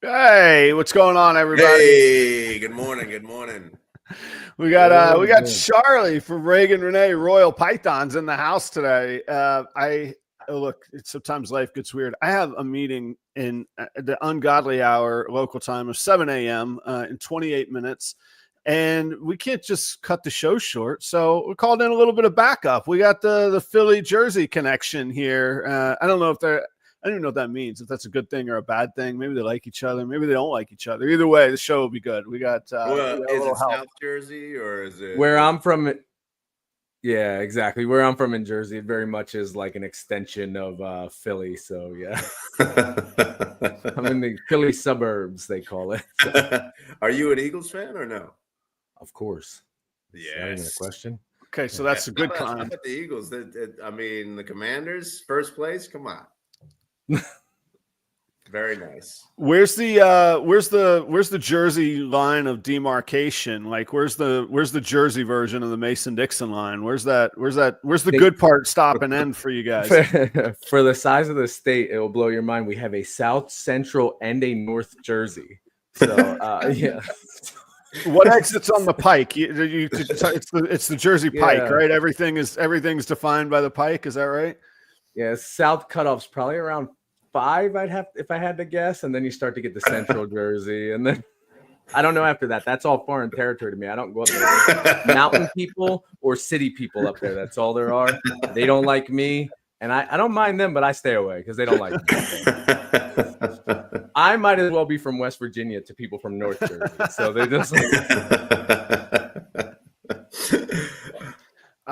Hey, what's going on, everybody? Hey, good morning. Good morning. We got Charlie from Reagan Renee Royal Pythons in the house today. Look, sometimes life gets weird. I have a meeting in the ungodly hour local time of 7 a.m. In 28 minutes, and we can't just cut the show short. So we called in a little bit of backup. We got the Philly Jersey connection here. I don't know if they're. I don't even know what that means, if that's a good thing or a bad thing. Maybe they like each other. Maybe they don't like each other. Either way, the show will be good. We got well, is it South Jersey or is it where I'm from? Yeah, exactly. Where I'm from in Jersey, it very much is like an extension of Philly. So yeah, I'm in the Philly suburbs, they call it. Are you an Eagles fan or no? Of course. Yes. Question. Okay, so that's a good kind. How about the Eagles? I mean, the Commanders, first place. Come on. Very nice. Where's the Jersey line of demarcation? Like, where's the Jersey version of the Mason-Dixon line? Where's the good part stop and end for you guys? For the size of the state, it will blow your mind. We have a South, Central, and a North Jersey. So yeah. What exits on the pike? It's the Jersey Pike, right? Everything's defined by the pike. Is that right? Yeah, South cutoff's probably around 5. If I had to guess, and then you start to get the Central Jersey, and then I don't know after that. That's all foreign territory to me. I don't go up there. Mountain people or city people up there. That's all there are. They don't like me, and I don't mind them, but I stay away because they don't like me. I might as well be from West Virginia to people from North Jersey, so they just.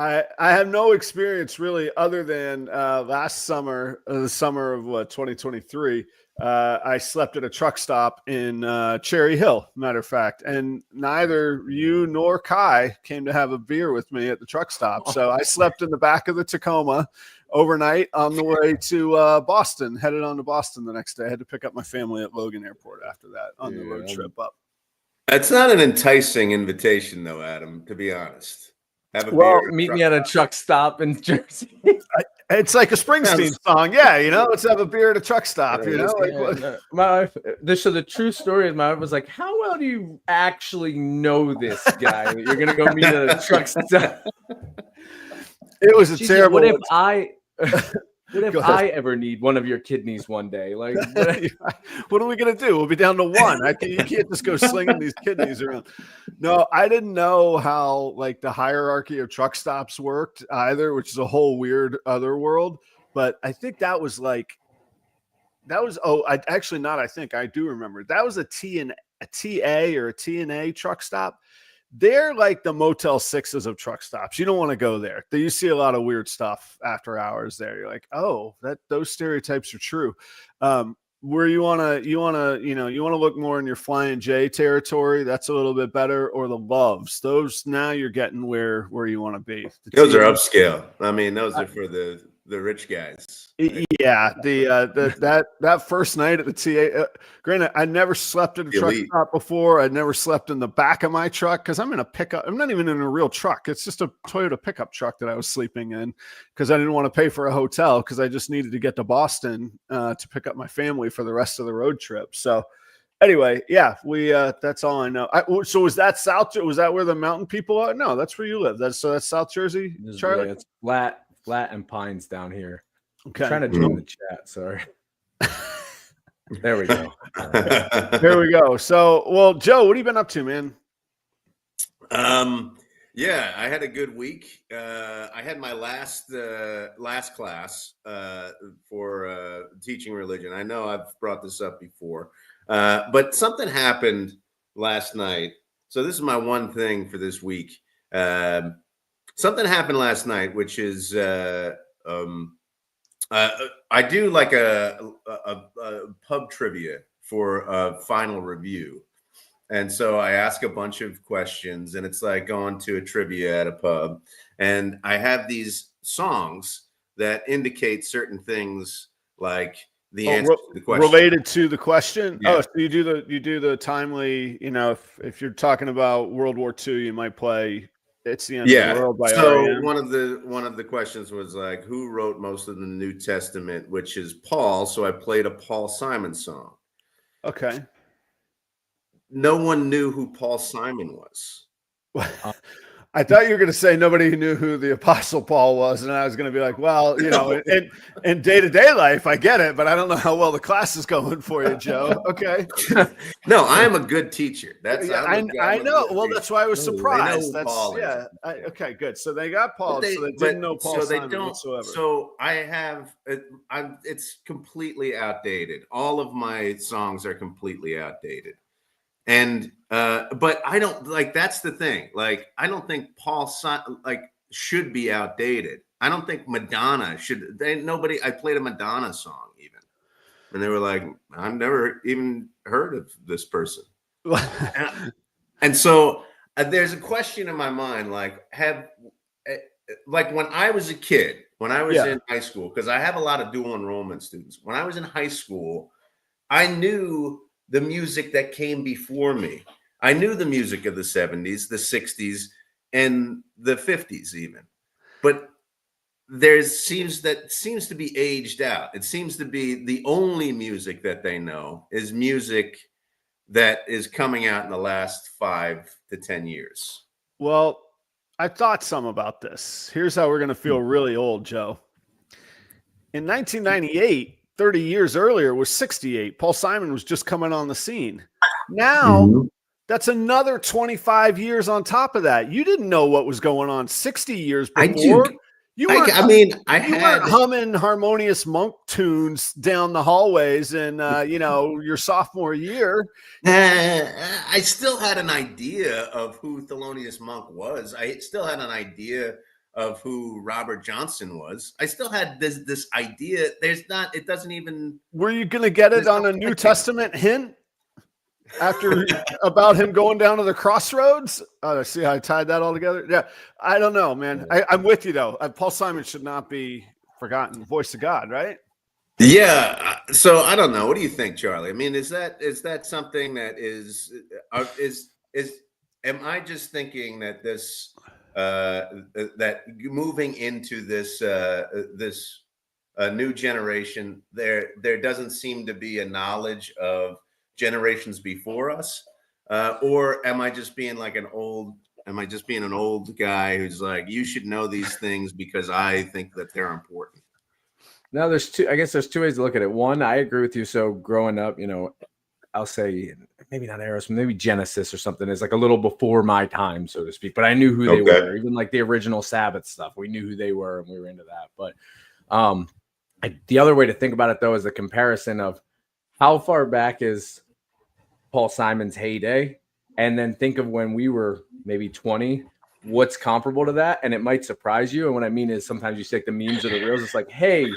I have no experience really other than last summer, the summer of 2023. I slept at a truck stop in Cherry Hill, matter of fact, and neither you nor Kai came to have a beer with me at the truck stop. So I slept in the back of the Tacoma overnight on the way to Boston, headed on to Boston the next day. I had to pick up my family at Logan Airport after that on the road trip up. It's not an enticing invitation, though, Adam, to be honest. Meet me at a truck stop in Jersey. It's like a Springsteen song. Yeah, let's have a beer at a truck stop. My wife, so the true story is my wife was like, how well do you actually know this guy? You're going to go meet at a truck stop. It was a terrible. What if I ever need one of your kidneys one day? Like, what are we going to do? We'll be down to one. You can't just go slinging these kidneys around. No, I didn't know how the hierarchy of truck stops worked either, which is a whole weird other world. But I think I do remember. That was a TA or a TNA truck stop. They're like the Motel 6s of truck stops. You don't want to go there. You see a lot of weird stuff after hours there. You're like, oh, those stereotypes are true. Where you want to look more in your Flying J territory. That's a little bit better. Or the Loves. Those now you're getting where you want to be. Those are upscale. I mean, those are for the rich guys. Yeah, that first night at the TA. Granted, I never slept at a truck stop before. I never slept in the back of my truck because I'm in a pickup. I'm not even in a real truck. It's just a Toyota pickup truck that I was sleeping in because I didn't want to pay for a hotel because I just needed to get to Boston to pick up my family for the rest of the road trip. So anyway, yeah, that's all I know. So was that South? Was that where the mountain people are? No, that's where you live. That's South Jersey, Charlie. Yeah, it's flat and pines down here. Okay. I'm trying to join the chat. Sorry. There we go. There we go. So, well, Joe, what have you been up to, man? Yeah, I had a good week. I had my last class for teaching religion. I know I've brought this up before, but something happened last night. So this is my one thing for this week. Something happened last night, which is I do like a pub trivia for a final review. And so I ask a bunch of questions, and it's like going to a trivia at a pub. And I have these songs that indicate certain things, like the answer to the question. Related to the question. Yeah. Oh, so you do the timely, if you're talking about World War II, you might play It's the End of the World by so R.E.M. one of the questions was like, who wrote most of the New Testament, which is Paul. So I played a Paul Simon song. Okay. No one knew who Paul Simon was. I thought you were going to say nobody knew who the Apostle Paul was, and I was going to be like, well, in day-to-day life, I get it, but I don't know how well the class is going for you, Joe. Okay. No, I am a good teacher. I know. Well, that's why I was surprised. Okay, good. So they got Paul, so they didn't know Paul Simon whatsoever. So I have, it's completely outdated. All of my songs are completely outdated. And but I don't that's the thing. Like, I don't think Paul should be outdated. I don't think Madonna should. I played a Madonna song even, and they were like, I've never even heard of this person. and so there's a question in my mind, like when I was a kid, when I was in high school, because I have a lot of dual enrollment students. When I was in high school, I knew the music that came before me. I knew the music of the 70s, the 60s, and the 50s even. But seems to be aged out. It seems to be the only music that they know is music that is coming out in the last 5 to 10 years. Well, I thought some about this. Here's how we're going to feel really old, Joe. In 1998, 30 years earlier, was 68. Paul Simon was just coming on the scene. Now, that's another 25 years on top of that. You didn't know what was going on 60 years before. You weren't humming Harmonious Monk tunes down the hallways in, your sophomore year. I still had an idea of who Thelonious Monk was. I still had an idea of who Robert Johnson was. I still had this idea. It doesn't even. Were you going to get it on a New Testament hint after about him going down to the crossroads? See how I tied that all together? Yeah. I don't know, man. I'm with you though. Paul Simon should not be forgotten. Voice of God, right? Yeah. So I don't know. What do you think, Charlie? I mean, is that something that is am I just thinking that this, that moving into this new generation, there doesn't seem to be a knowledge of generations before us, or am I just being like an old guy who's like, you should know these things because I think that they're important? No, there's two ways to look at it. One, I agree with you. So growing up, I'll say maybe not Aerosmith, maybe Genesis or something is like a little before my time, so to speak. But I knew who they were, even like the original Sabbath stuff. We knew who they were, and we were into that. But the other way to think about it, though, is the comparison of how far back is Paul Simon's heyday, and then think of when we were maybe 20. What's comparable to that? And it might surprise you. And what I mean is sometimes you take the memes or the reels. It's like, hey,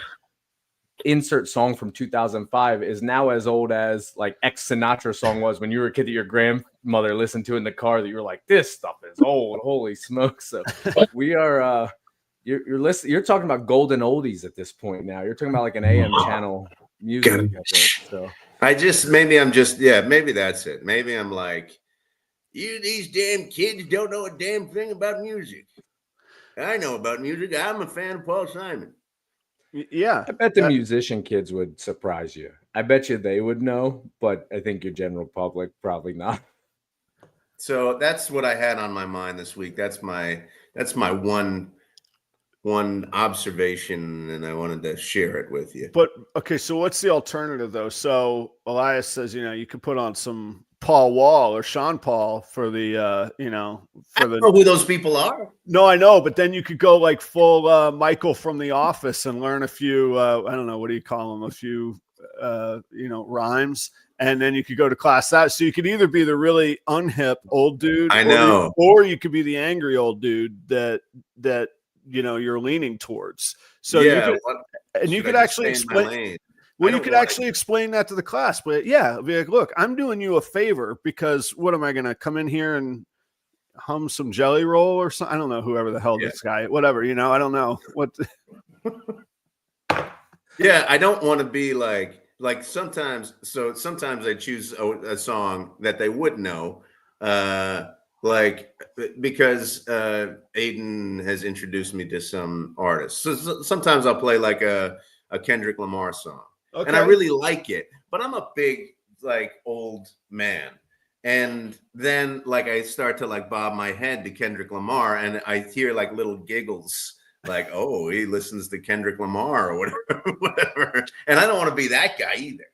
insert song from 2005 is now as old as like X Sinatra song was when you were a kid that your grandmother listened to in the car, that you were like, this stuff is old. Holy smokes. So we are you're talking about golden oldies at this point now. You're talking about like an AM channel music, I think. So maybe that's it. Maybe I'm like, these damn kids don't know a damn thing about music. I know about music. I'm a fan of Paul Simon. Yeah. I bet the musician kids would surprise you. I bet you they would know, but I think your general public probably not. So that's what I had on my mind this week. That's my one observation, and I wanted to share it with you. But okay, so what's the alternative though? So Elias says, you could put on some Paul Wall or Sean Paul for the, I don't know who those people are. No, I know, but then you could go like full Michael from The Office and learn a few, I don't know, what do you call them? A few, rhymes. And then you could go to class that. So you could either be the really unhip old dude, or you could be the angry old dude that you're leaning towards. So you could actually explain. Well, you could actually explain that to the class, but yeah, be like, look, I'm doing you a favor because what am I going to come in here and hum some Jelly Roll or something? I don't know, whoever the hell this guy, whatever, I don't know what. Yeah, I don't want to be like sometimes. So sometimes I choose a song that they would know, because Aiden has introduced me to some artists. So sometimes I'll play like a Kendrick Lamar song, and I really like it. But I'm a big old man, and then I start to bob my head to Kendrick Lamar, and I hear little giggles. Oh, he listens to Kendrick Lamar or whatever. And I don't want to be that guy either.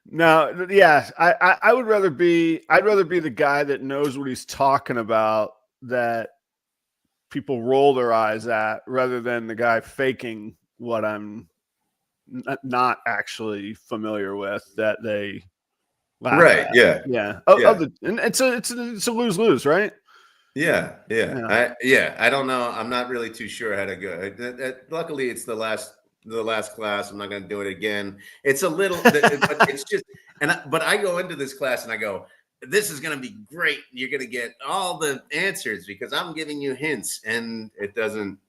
No, yeah. I'd rather be the guy that knows what he's talking about, that people roll their eyes at, rather than the guy faking what I'm not actually familiar with, that they laugh at. Yeah. Yeah. And it's a lose-lose, right? Yeah. I don't know. I'm not really too sure how to go. Luckily, it's the last class. I'm not going to do it again. It's a little, but it's just, but I go into this class and I go, this is going to be great. You're going to get all the answers because I'm giving you hints, and it doesn't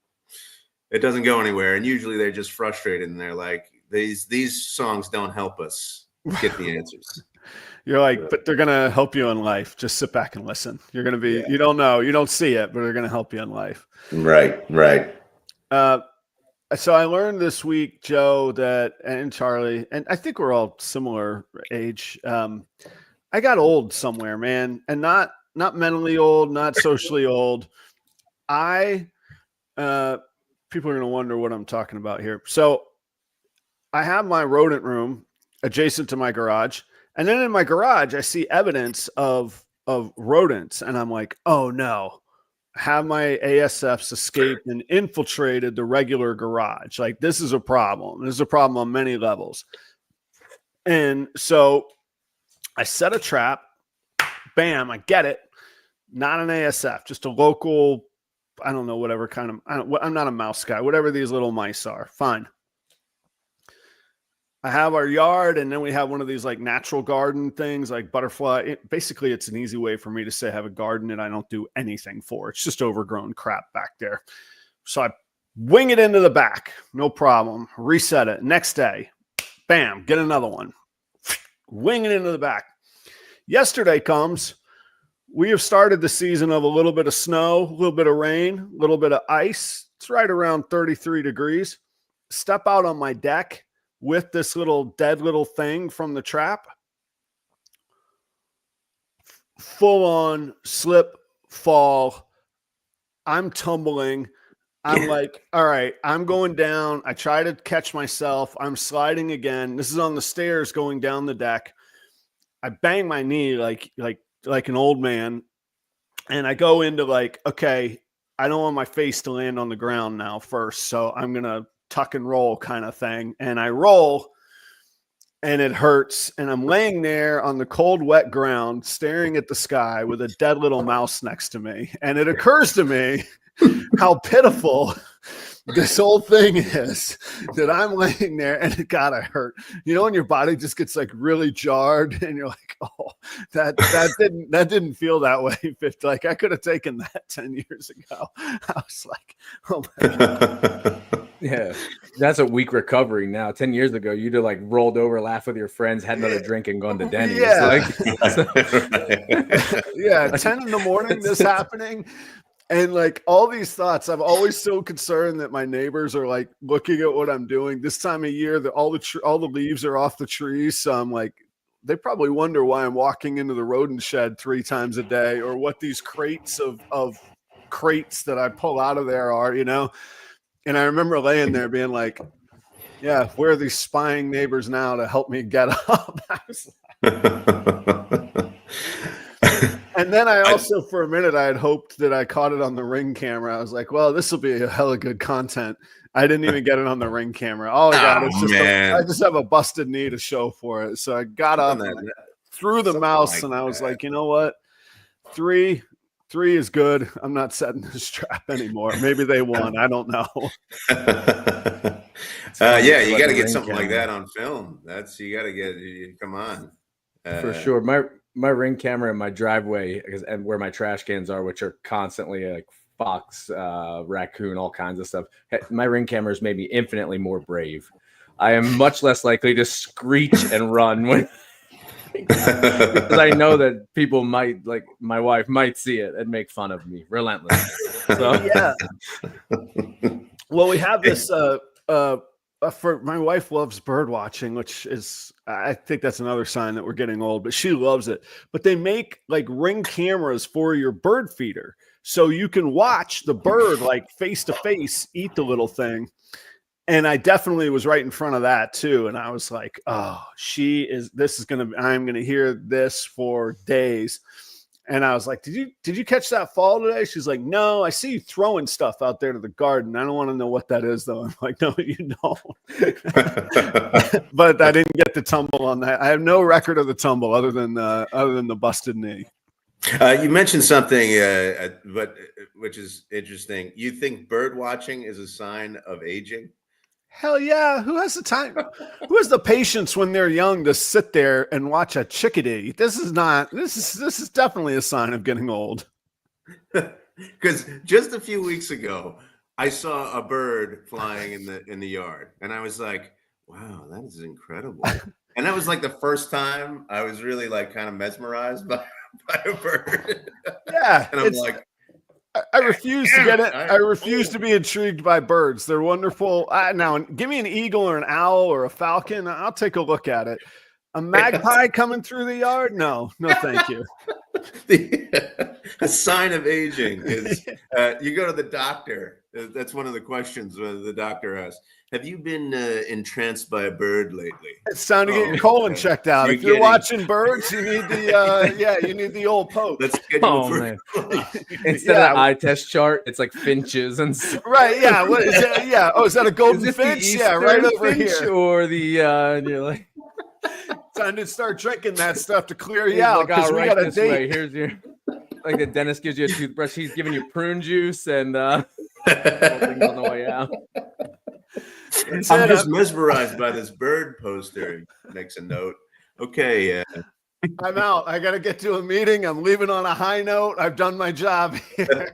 go anywhere. And usually they're just frustrated and they're like, these songs don't help us get the answers. You're like, but they're going to help you in life. Just sit back and listen. You're going to be, you don't know, you don't see it, but they're going to help you in life. Right. So I learned this week, Joe, and Charlie, and I think we're all similar age. I got old somewhere, man, and not mentally old, not socially old. People are going to wonder what I'm talking about here. So I have my rodent room adjacent to my garage. And then in my garage, I see evidence of rodents. And I'm like, oh no, have my ASFs escaped and infiltrated the regular garage. This is a problem. This is a problem on many levels. And so I set a trap. Bam, I get it. Not an ASF, just a local, I don't know, whatever kind of, I'm not a mouse guy, whatever these little mice are. Fine. I have our yard, and then we have one of these natural garden things like butterfly. Basically, it's an easy way for me to say I have a garden and I don't do anything for it. It's just overgrown crap back there. So I wing it into the back. No problem. Reset it. Next day, bam, get another one. Wing it into the back. Yesterday comes. We have started the season of a little bit of snow, a little bit of rain, a little bit of ice. It's right around 33 degrees. Step out on my deck with this dead little thing from the trap. Full on slip, fall. I'm tumbling. I'm like, all right, I'm going down. I try to catch myself. I'm sliding again. This is on the stairs going down the deck. I bang my knee like an old man. And I go into okay, I don't want my face to land on the ground now first. So I'm going to tuck and roll kind of thing. And I roll and it hurts. And I'm laying there on the cold, wet ground, staring at the sky with a dead little mouse next to me. And it occurs to me how pitiful this whole thing is, that I'm laying there and it gotta hurt. And your body just gets really jarred, and you're like, oh, that didn't feel that way. I could have taken that 10 years ago. I was like, oh my God. Yeah, that's a week recovery now. 10 years ago, you'd have rolled over, laughed with your friends, had another drink, and gone to Denny's. Yeah, 10 in the morning, this happening. And all these thoughts, I'm always so concerned that my neighbors are looking at what I'm doing. This time of year, all the leaves are off the trees. So I'm they probably wonder why I'm walking into the rodent shed 3 times a day, or what these crates of crates that I pull out of there are, And I remember laying there being like, yeah, where are these spying neighbors now to help me get up? And then I also, for a minute, I had hoped that I caught it on the Ring camera. I was like, well, this will be a hella good content. I didn't even get it on the Ring camera. All I got is I just have a busted knee to show for it. So I got up and threw the mouse, and I was like, you know what? 3, 3 is good. I'm not setting this trap anymore. Maybe they won. I don't know. Yeah, you got to get something like that on film. You got to get. Come on. For sure. My ring camera in my driveway and where my trash cans are, which are constantly like fox, raccoon, all kinds of stuff. My ring camera has made me infinitely more brave. I am much less likely to screech and run when because I know that people might, like my wife, might see it and make fun of me relentlessly. So yeah. Well, we have this. For my wife loves bird watching, which is, I think that's another sign that we're getting old. But she loves it. But they make like ring cameras for your bird feeder, so you can watch the bird like face to face eat the little thing. And I definitely was right in front of that too. And I was like, oh, I'm going to hear this for days. And I was like, did you catch that fall today? She's like, no, I see you throwing stuff out there to the garden. I don't want to know what that is though. I'm like, no, you don't. But I didn't get the tumble on that. I have no record of the tumble other than the busted knee. You mentioned something, which is interesting. You think bird watching is a sign of aging? Hell yeah. Who has the time? Who has the patience when they're young to sit there and watch a chickadee? This is definitely a sign of getting old. Because just a few weeks ago, I saw a bird flying in the yard, and I was like, wow, that is incredible. And that was like the first time I was really like kind of mesmerized by a bird. Yeah. And I'm like, I refuse to get it. I refuse to be intrigued by birds. They're wonderful. Now, give me an eagle or an owl or a falcon. I'll take a look at it. A magpie coming through the yard? No, thank you. A sign of aging is you go to the doctor. That's one of the questions the doctor asks. Have you been entranced by a bird lately? It's time to get your colon checked out. If you're watching birds, you need you need the old poke. Let's schedule man. Instead of eye test chart, it's like finches and stuff. Right, yeah. What is that? Yeah. Oh, is that a golden finch? Yeah, right over here. Or and you're like, time to start drinking that stuff to clear you out because we got a date. Way. Here's your, like the dentist gives you a toothbrush. He's giving you prune juice and things on the way out. I'm just mesmerized by this bird poster. Makes a note. Okay. I'm out. I got to get to a meeting. I'm leaving on a high note. I've done my job here.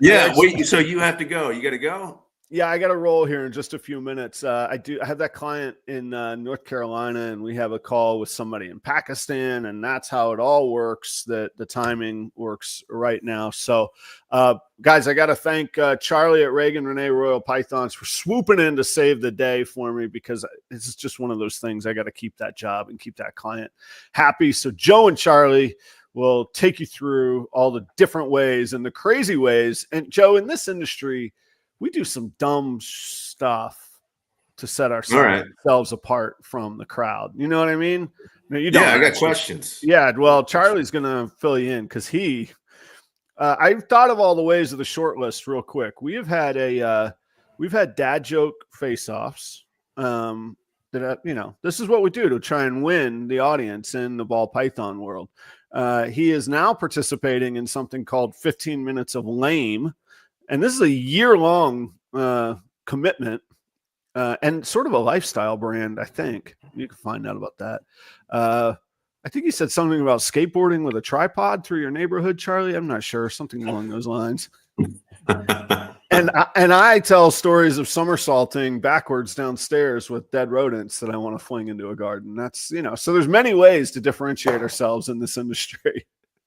Yeah. Wait. So you have to go. You got to go. Yeah, I got to roll here in just a few minutes. I have that client in North Carolina, and we have a call with somebody in Pakistan, and that's how it all works. That the timing works right now. So, guys, I got to thank Charlie at Reagan Renee Royal Pythons for swooping in to save the day for me, because this is just one of those things. I got to keep that job and keep that client happy. So Joe and Charlie will take you through all the different ways and the crazy ways. And Joe, in this industry, we do some dumb stuff to set ourselves apart from the crowd. You know what I mean? No, you don't. Yeah, I got questions. Yeah, well, Charlie's going to fill you in because I've thought of all the ways of the short list real quick. We've had dad joke face-offs. This is what we do to try and win the audience in the ball python world. He is now participating in something called 15 Minutes of Lame. And this is a year-long commitment and sort of a lifestyle brand, I think. You can find out about that. I think you said something about skateboarding with a tripod through your neighborhood, Charlie. I'm not sure. Something along those lines. And I tell stories of somersaulting backwards downstairs with dead rodents that I want to fling into a garden. That's, so there's many ways to differentiate ourselves in this industry.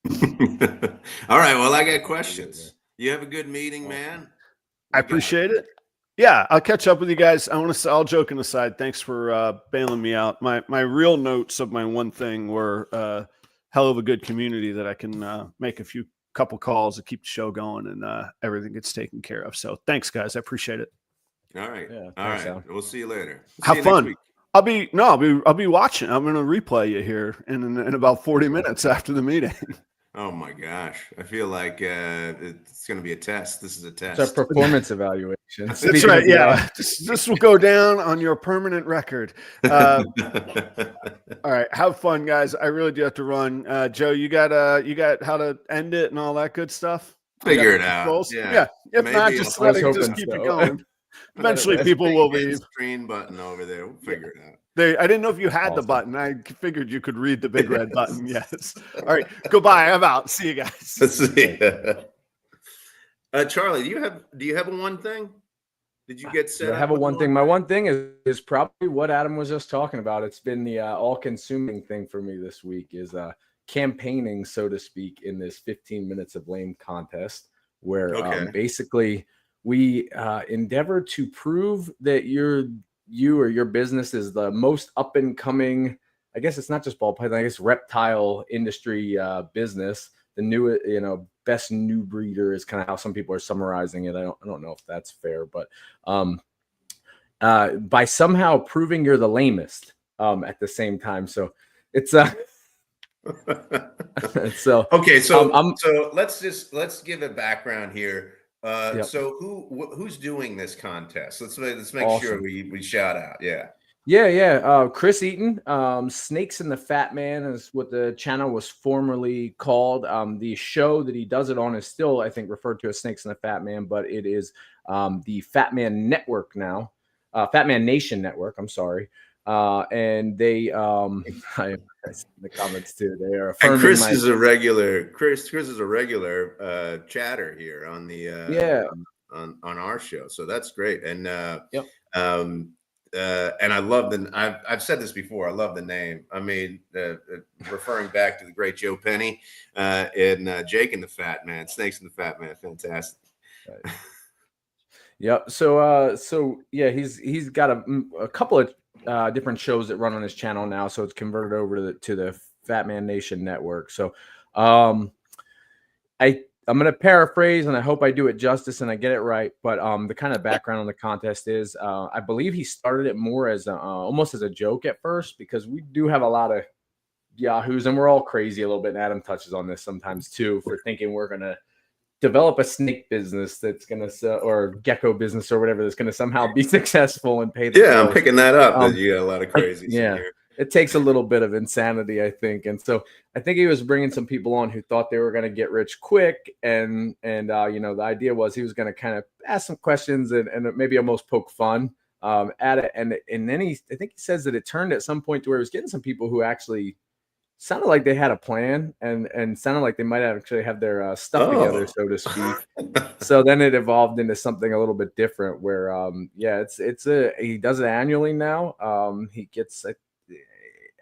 All right. Well, I got questions. You have a good meeting, man. I appreciate it. Yeah, I'll catch up with you guys. All joking aside, thanks for bailing me out. My real notes of my one thing were hell of a good community that I can make a couple calls to keep the show going, and everything gets taken care of. So thanks, guys. I appreciate it. All right. Yeah, all right. Al. We'll see you later. Have fun. I'll be watching. I'm going to replay you here in about 40 minutes after the meeting. Oh my gosh. I feel like it's going to be a test. This is a test. It's a performance evaluation. That's right. Yeah, this will go down on your permanent record. All right, have fun, guys. I really do have to run. Joe, you got how to end it and all that good stuff. Figure it out. Yeah. If maybe not, just keep it going. Eventually, people will leave. Screen button over there. We'll figure it out. I didn't know if you had the button. I figured you could read the big red button. Yes. All right. Goodbye. I'm out. See you guys. Let's see. Charlie, do you have a one thing? Did you get set? I have a one thing. My one thing is probably what Adam was just talking about. It's been the all-consuming thing for me this week is campaigning, so to speak, in this 15 minutes of lame contest, where basically we endeavor to prove that you or your business is the most up and coming. I guess it's not just ball python. I guess reptile industry business. The new, best new breeder is kind of how some people are summarizing it. I don't know if that's fair, but by somehow proving you're the lamest at the same time. So it's so okay. So let's give a background here. So who's doing this contest? Let's make sure we shout out. Yeah. Chris Eaton, Snakes and the Fat Man is what the channel was formerly called. The show that he does it on is still, I think, referred to as Snakes and the Fat Man, but it is the Fat Man Network now, Fat Man Nation Network. I'm sorry. And they, I in the comments too. They are. And Chris is a regular. Chris is a regular chatter here on the on our show. So that's great. And and I love I've said this before. I love the name. I mean, referring back to the great Joe Penny in Jake and the Fat Man, Snakes and the Fat Man, fantastic. Right. Yep. So yeah, he's got a couple of different shows that run on his channel now. So it's converted over to the Fat Man Nation Network. So I'm going to paraphrase, and I hope I do it justice and I get it right. But the kind of background on the contest is I believe he started it more as almost as a joke at first, because we do have a lot of yahoos, and we're all crazy a little bit. And Adam touches on this sometimes too, for thinking we're going to develop a snake business that's going to sell, or gecko business or whatever, that's going to somehow be successful and pay the bills. I'm picking that up. That you got a lot of crazy. It takes a little bit of insanity, I think. And so I think he was bringing some people on who thought they were going to get rich quick. And the idea was he was going to kind of ask some questions and maybe almost poke fun at it. And then I think he says that it turned at some point to where he was getting some people who actually sounded like they had a plan and sounded like they might actually have their stuff together, so to speak. So then it evolved into something a little bit different where, he does it annually now. He gets,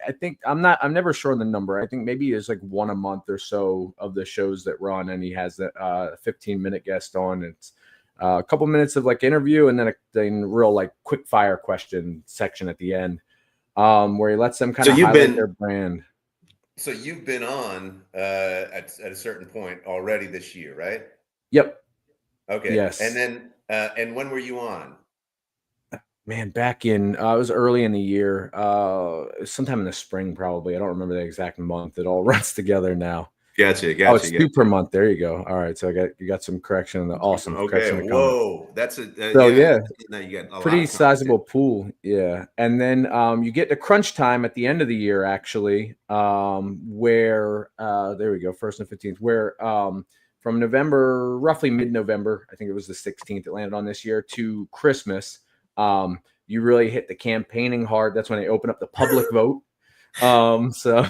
I think I'm never sure on the number. I think maybe it's like one a month or so of the shows that run, and he has a 15-minute guest on. It's a couple minutes of like interview, and then a real like quick fire question section at the end, where he lets them kind of highlight their brand. So you've been on at a certain point already this year, right? Yep. Okay. Yes. And then and when were you on? Man, back in it was early in the year, sometime in the spring, probably. I don't remember the exact month. It all runs together now. Gotcha. Oh, it's two per month. There you go. All right, so you got some correction in the awesome. Okay. Whoa, that's a so Now you get a pretty sizable pool. Yeah, and then you get to crunch time at the end of the year, actually, where there we go, 1st and 15th, where from November, roughly mid-November, I think it was the 16th, it landed on this year, to Christmas. You really hit the campaigning hard. That's when they open up the public vote. So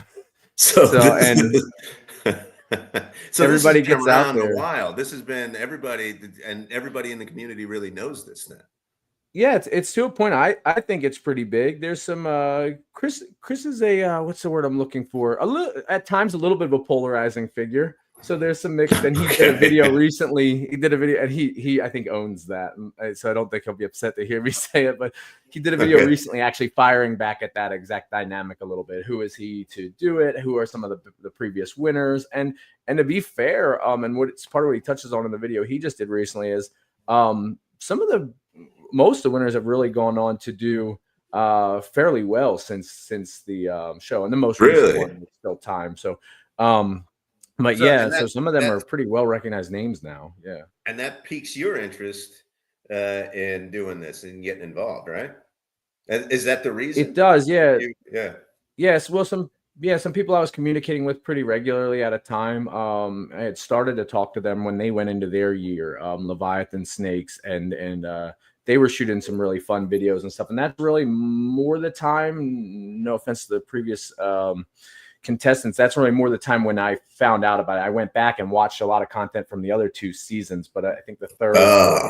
everybody gets out there. A while. This has been everybody in the community really knows this now. Yeah, it's to a point. I think it's pretty big. There's some Chris is a what's the word I'm looking for? At times a little bit of a polarizing figure. So there's some mixed, and he did a video recently. He did a video, and he I think owns that. So I don't think he'll be upset to hear me say it, but he did a video recently actually firing back at that exact dynamic a little bit. Who is he to do it? Who are some of the previous winners? And to be fair, and what's part of what he touches on in the video he just did recently is most of the winners have really gone on to do fairly well since the show, and the most recent one is still time. So so some of them are pretty well recognized names now. Yeah. And that piques your interest in doing this and getting involved, right? Is that the reason? It does, yeah. Yeah. Yes, well, some people I was communicating with pretty regularly at a time. I had started to talk to them when they went into their year, Leviathan Snakes, and they were shooting some really fun videos and stuff. And that's really more the time. No offense to the previous contestants, that's really more the time when I found out about it. I went back and watched a lot of content from the other 2 seasons, but I think the third I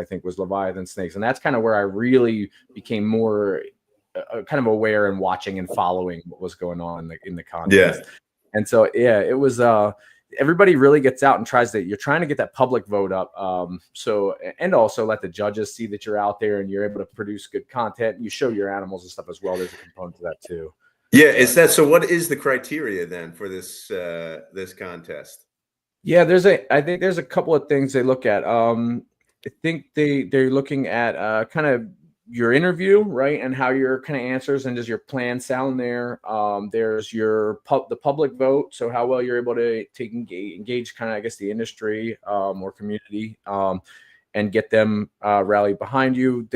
think was Leviathan Snakes, and that's kind of where I really became more kind of aware and watching and following what was going on in the contest. Yeah. And so, yeah, it was, everybody really gets out and you're trying to get that public vote up. So, and also let the judges see that you're out there and you're able to produce good content. You show your animals and stuff as well. There's a component to that too. Yeah. So what is the criteria then for this, this contest? Yeah, I think there's a couple of things they look at. I think they're looking at kind of your interview, right, and how your kind of answers and does your plan sound there. There's the public vote, so how well you're able to engage kind of, I guess, the industry or community and get them rallied behind you.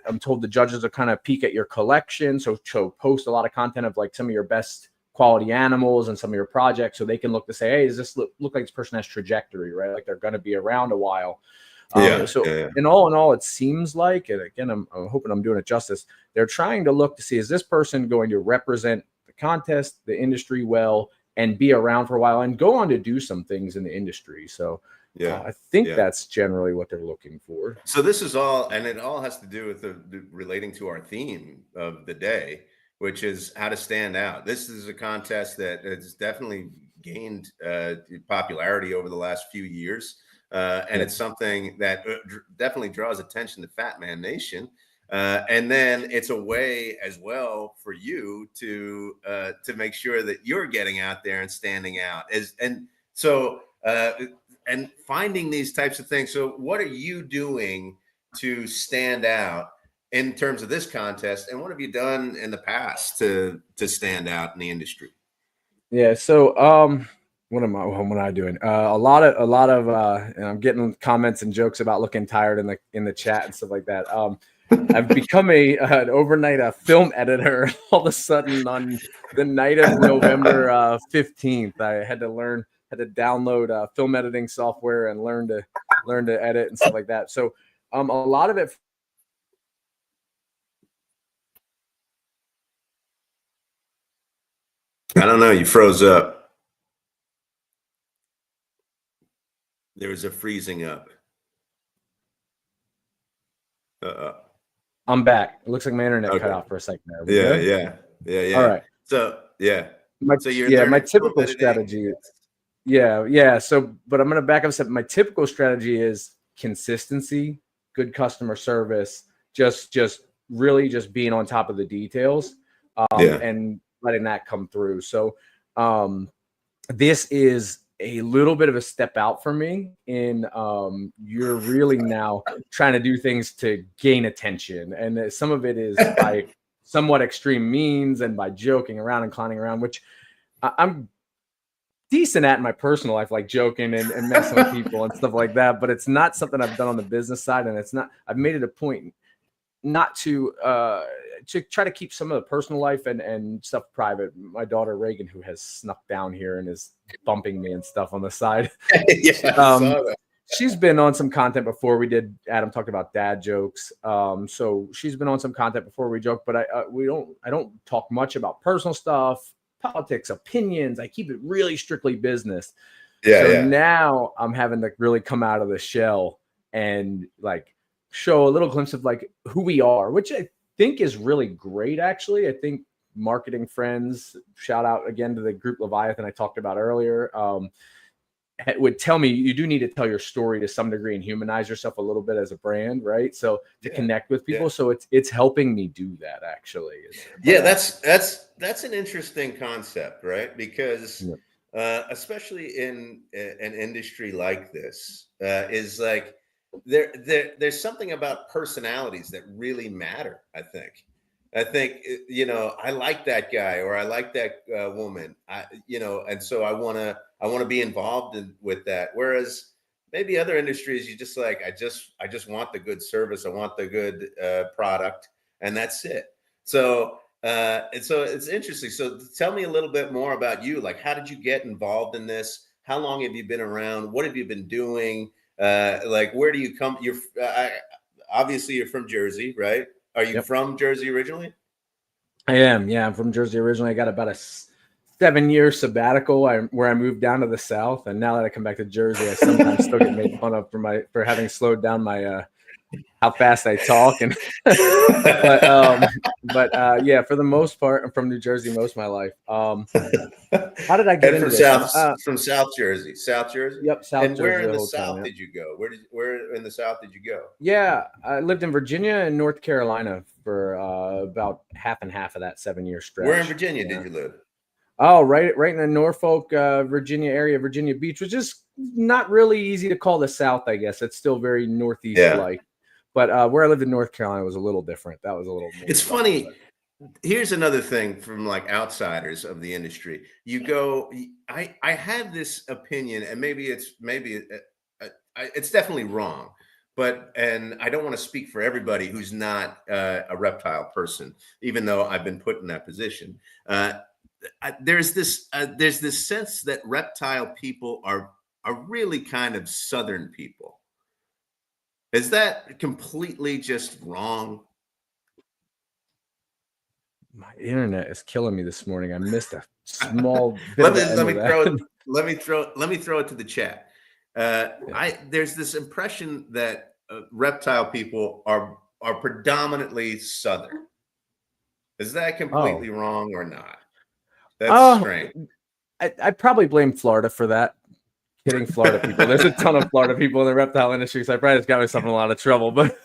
I'm told the judges will kind of peek at your collection, so post a lot of content of like some of your best quality animals and some of your projects, so they can look to say, hey, does this look like this person has trajectory, right? Like they're going to be around a while. In all, it seems like, and again, I'm hoping I'm doing it justice, they're trying to look to see, is this person going to represent the contest, the industry well, and be around for a while and go on to do some things in the industry. So I think that's generally what they're looking for. So this is all, and it all has to do with relating to our theme of the day, which is how to stand out. This is a contest that has definitely gained popularity over the last few years. And it's something that definitely draws attention to Fat Man Nation. And then it's a way as well for you to make sure that you're getting out there and standing out. And finding these types of things. So what are you doing to stand out in terms of this contest? And what have you done in the past to stand out in the industry? Yeah. So, what am I doing? A lot of, and I'm getting comments and jokes about looking tired in the chat and stuff like that. I've become an overnight film editor all of a sudden on the night of November 15th. I had to download film editing software and learn to edit and stuff like that. So, a lot of it. I don't know. You froze up. There was a freezing up. I'm back. It looks like my internet cut off for a second there. Yeah. All right. So my typical strategy. So, but I'm going to back up a step. My typical strategy is consistency, good customer service, just really just being on top of the details, and letting that come through. So, this is a little bit of a step out for me in you're really now trying to do things to gain attention, and some of it is by somewhat extreme means and by joking around and clowning around, which I'm decent at in my personal life, like joking and messing with people and stuff like that, but it's not something I've done on the business side, and I've made it a point not to try to keep some of the personal life and stuff private. My daughter Reagan, who has snuck down here and is bumping me and stuff on the side. She's been on some content before. Adam talked about dad jokes. So she's been on some content before we joke, but I don't talk much about personal stuff, politics, opinions. I keep it really strictly business. Now I'm having to really come out of the shell and like show a little glimpse of like who we are, which I think is really great. Actually, I think marketing friends, shout out again to the group Leviathan I talked about earlier, would tell me you do need to tell your story to some degree and humanize yourself a little bit as a brand, right? So to connect with people. So it's helping me do that actually. That's an interesting concept, right? Because especially in an industry like this, is like there's something about personalities that really matter. I think, I like that guy or I like that woman, and so I want to be involved with that. Whereas maybe other industries, you just like, I just want the good service. I want the good product, and that's it. So, and so it's interesting. So tell me a little bit more about you. Like, how did you get involved in this? How long have you been around? What have you been doing? Like, where do you come? Obviously you're from Jersey, right? Are you from Jersey originally? I am. Yeah, I'm from Jersey originally. I got about a 7-year sabbatical where I moved down to the South, and now that I come back to Jersey, I sometimes still get made fun of for having slowed down my how fast I talk. And but yeah, for the most part, I'm from New Jersey most of my life. How did I get into this? From South Jersey? South Jersey. Yep, South and Jersey. Where in the South did you go? Where in the South did you go? Yeah, I lived in Virginia and North Carolina for about half and half of that 7-year stretch. Where in Virginia did you live? Oh, right in the Norfolk, Virginia area, Virginia Beach, which is not really easy to call the South, I guess. It's still very Northeast-like. But where I lived in North Carolina was a little different. That was a little more. It's funny. Here's another thing from like outsiders of the industry. You go, I have this opinion, and maybe it's definitely wrong, and I don't want to speak for everybody who's not a reptile person, even though I've been put in that position. There's this sense that reptile people are really kind of Southern people. Is that completely just wrong? My internet is killing me this morning. I missed a small bit. Let me throw it to the chat. There's this impression that reptile people are predominantly Southern. Is that completely wrong or not? That's strange. I probably blame Florida for that. Kidding, Florida people. There's a ton of Florida people in the reptile industry, so I probably just got myself in a lot of trouble. But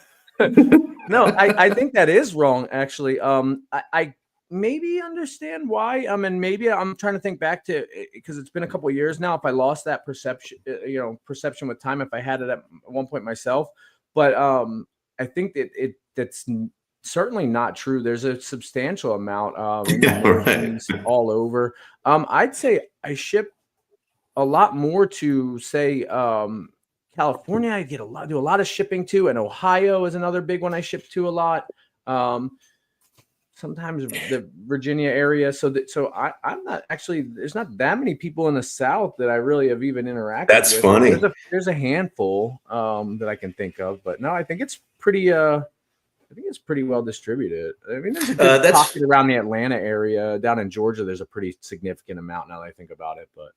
no, I think that is wrong, actually. I maybe understand why. And maybe I'm trying to think back to, because it's been a couple of years now, if I lost that perception with time, if I had it at one point myself. But I think that that's certainly not true. There's a substantial amount all over. I'd say I ship a lot more to, say, California. I do a lot of shipping to, and Ohio is another big one I ship to a lot. Sometimes the Virginia area. So I'm not actually, there's not that many people in the South that I really have even interacted with. That's funny. There's a handful that I can think of, but no, I think it's pretty well distributed. I mean, there's a good pocket around the Atlanta area. Down in Georgia, there's a pretty significant amount now that I think about it. But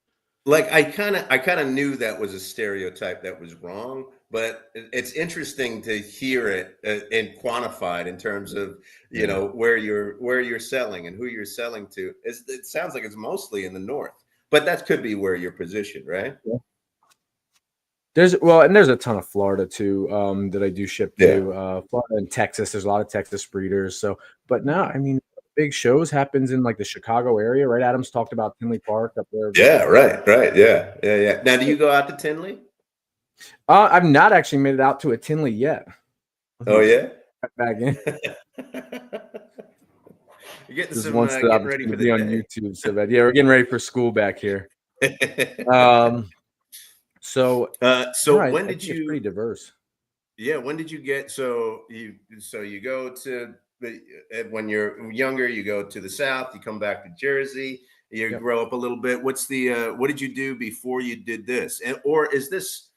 like, I kind of knew that was a stereotype that was wrong, but it's interesting to hear it and quantified in terms of, you know, where you're selling and who you're selling to. It sounds like it's mostly in the North, but that could be where you're positioned, right? Yeah. There's a ton of Florida too that I do ship to. Florida and Texas. There's a lot of Texas breeders. So, but no, I mean, big shows happens in like the Chicago area, right? Adam's talked about Tinley Park up there. Yeah, right. Yeah. Now, do you go out to Tinley? I've not actually made it out to a Tinley yet. Oh yeah, back in. You're getting some getting ready for the day. On YouTube, so bad. Yeah, we're getting ready for school back here. So when did you? It's pretty diverse. Yeah, when did you get? So you go to when you're younger, you go to the South. You come back to Jersey. You grow up a little bit. What's the? What did you do before you did this? Or is this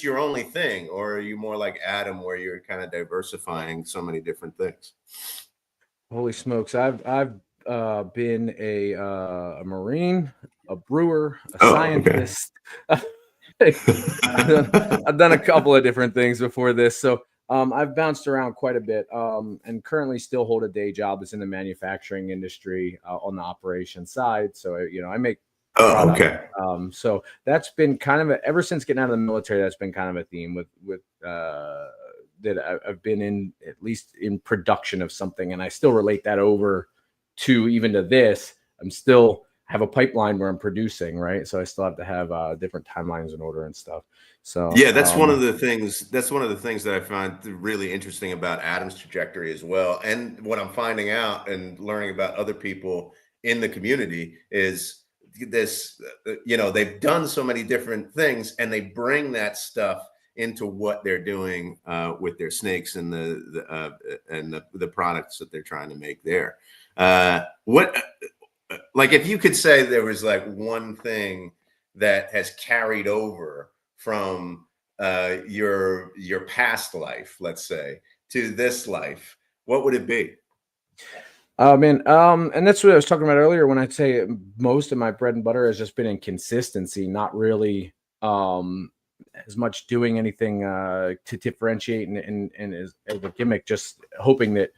your only thing, or are you more like Adam, where you're kind of diversifying so many different things? Holy smokes! I've been a Marine, a brewer, a scientist. Okay. I've done a couple of different things before this, so I've bounced around quite a bit, and currently still hold a day job that's in the manufacturing industry on the operations side. So I make. So that's been kind of ever since getting out of the military. That's been kind of a theme with that I've been in, at least in production of something, and I still relate that over to even to this. I'm still have a pipeline where I'm producing, right? So I still have to have different timelines in order and stuff. So yeah, that's one of the things. That's one of the things that I find really interesting about Adam's trajectory as well. And what I'm finding out and learning about other people in the community is this, they've done so many different things, and they bring that stuff into what they're doing with their snakes and the products that they're trying to make there. Like, if you could say there was like one thing that has carried over from your past life, let's say, to this life, what would it be? Oh man, and that's what I was talking about earlier when I'd say most of my bread and butter has just been in consistency, not really as much doing anything to differentiate and as a gimmick, just hoping that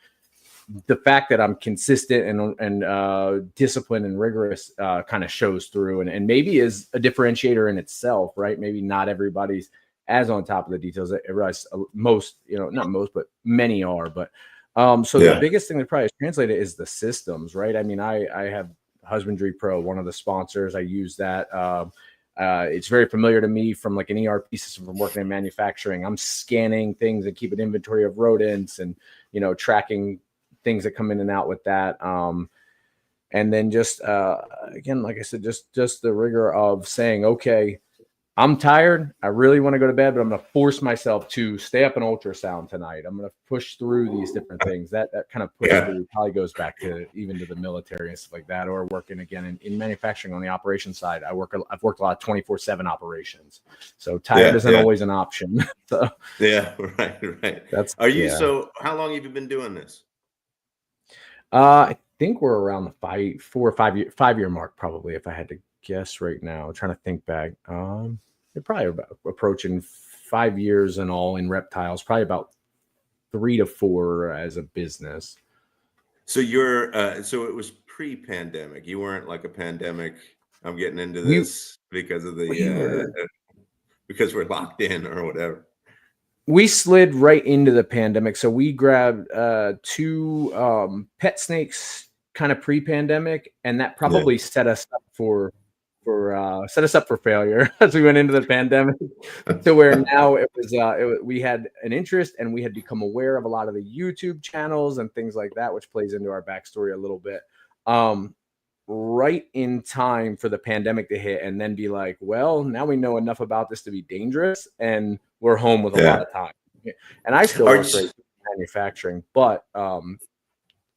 the fact that I'm consistent and disciplined and rigorous kind of shows through, and maybe is a differentiator in itself, right? Maybe not everybody's as on top of the details. Most, not most, but many are. But the biggest thing that probably is translated is the systems, right? I mean, I have Husbandry.pro, one of the sponsors. I use that. It's very familiar to me from like an ERP system from working in manufacturing. I'm scanning things and keeping inventory of rodents and, tracking things that come in and out with that. And then just, again, like I said, just the rigor of saying, okay, I'm tired. I really want to go to bed, but I'm going to force myself to stay up and ultrasound tonight. I'm going to push through these different things. That kind of push through probably goes back to even to the military and stuff like that, or working again in manufacturing on the operation side. I've worked a lot of 24/7 operations. So tired isn't always an option. So right. So how long have you been doing this? I think we're around the 5 year mark, probably, if I had to guess right now. I'm trying to think back. They're probably about approaching 5 years in all in reptiles, probably about 3 to 4 as a business. So so it was pre-pandemic. You weren't like a pandemic. I'm getting into this because of because we're locked in or whatever. We slid right into the pandemic. So we grabbed 2 pet snakes kind of pre-pandemic, and that probably set us up for failure as we went into the pandemic, to where now we had an interest and we had become aware of a lot of the YouTube channels and things like that, which plays into our backstory a little bit. Right in time for the pandemic to hit, and then be like, well, now we know enough about this to be dangerous, and we're home with a lot of time. And I still work great manufacturing, but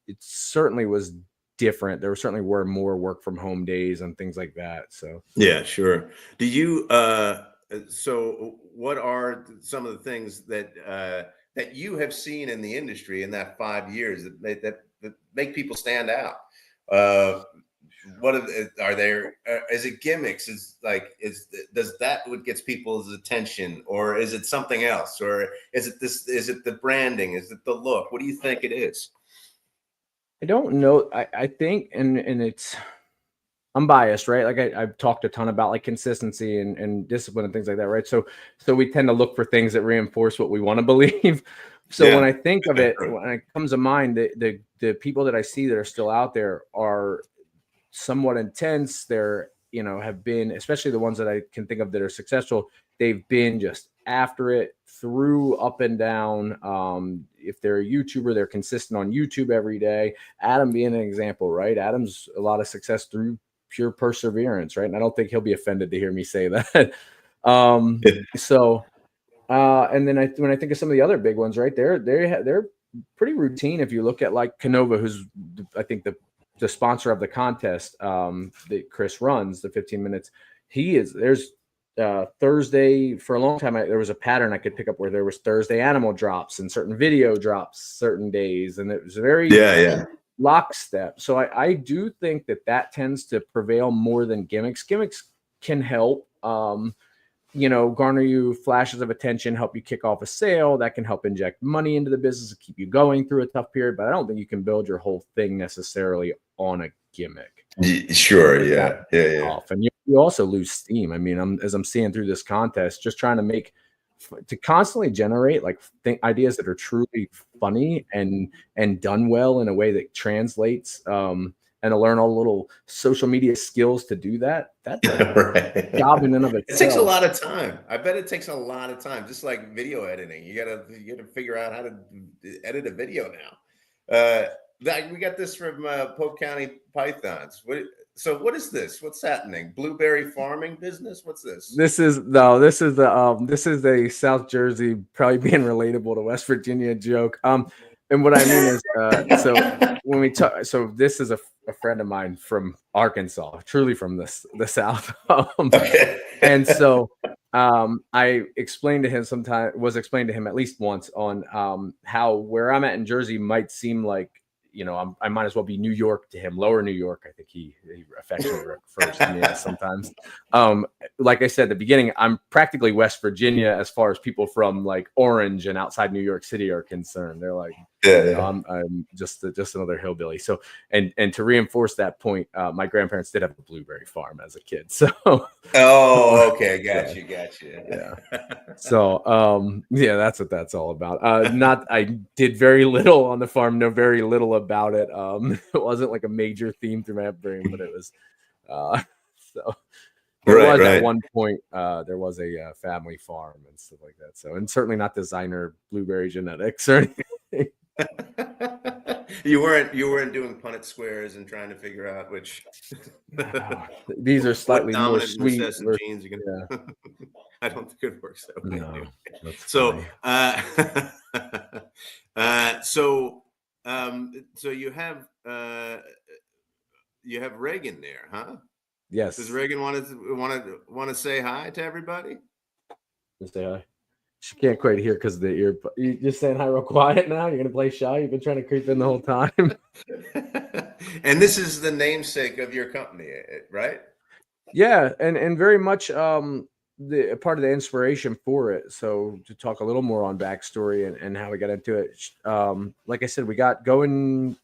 it certainly was different. There certainly were more work from home days and things like that. So yeah, sure. Do you so what are some of the things that that you have seen in the industry in that 5 years that make people stand out? What are there? Is it gimmicks? Does that what gets people's attention, or is it something else, or is it this? Is it the branding? Is it the look? What do you think it is? I don't know. I think, and I'm biased, right? Like I've talked a ton about like consistency and discipline and things like that, right? So we tend to look for things that reinforce what we want to believe. So when I think of it, when it comes to mind, the people that I see that are still out there are somewhat intense. They're, have been, especially the ones that I can think of that are successful, they've been just after it through up and down. If they're a YouTuber, they're consistent on YouTube every day. Adam being an example, right? Adam's a lot of success through pure perseverance, right? And I don't think he'll be offended to hear me say that. And then when I think of some of the other big ones, right, they're pretty routine. If you look at like Canova, who's I think the sponsor of the contest that Chris runs, the 15 minutes, there's Thursday for a long time. There was a pattern I could pick up where there was Thursday animal drops and certain video drops certain days. And it was very lockstep. So I do think that tends to prevail more than gimmicks. Gimmicks can help, garner you flashes of attention, help you kick off a sale. That can help inject money into the business and keep you going through a tough period. But I don't think you can build your whole thing necessarily on a gimmick. Sure. Yeah. Off. And you also lose steam. I mean, as I'm seeing through this contest, just trying to constantly generate like ideas that are truly funny and done well in a way that translates, and to learn all the little social media skills to do that. That's a job in and of itself. It takes a lot of time. I bet it takes a lot of time, just like video editing. You gotta figure out how to edit a video now. We got this from Polk County Pythons. So what is this? What's happening? Blueberry farming business? What's this? This is a South Jersey, probably being relatable to West Virginia joke. And what I mean is, so when we talk, so this is a friend of mine from Arkansas, truly from the South. Okay. And so I explained to him explained to him at least once on how where I'm at in Jersey might seem like, you know, I might as well be New York to him, lower New York. I think he affectionately refers to me as sometimes. Like I said at the beginning, I'm practically West Virginia as far as people from like Orange and outside New York City are concerned. They're like, I'm just another hillbilly. So, and to reinforce that point, my grandparents did have a blueberry farm as a kid. So, okay, got you. Yeah. So, yeah, that's what that's all about. I did very little on the farm, know very little about it. It wasn't like a major theme through my upbringing, but it was, so. There was at one point, there was a family farm and stuff like that. So, and certainly not designer blueberry genetics or anything. You weren't doing Punnett squares and trying to figure out which. These are slightly more sweet. Genes you can, I don't think it works that way. No, so, so you have Reagan there, huh? Yes. Does Reagan want to say hi to everybody? Say hi. She can't quite hear because of the ear. You just saying hi real quiet now? You're gonna play shy? You've been trying to creep in the whole time. And this is the namesake of your company, right? Yeah, and very much the part of the inspiration for it. So to talk a little more on backstory and how we got into it. Like I said, we got going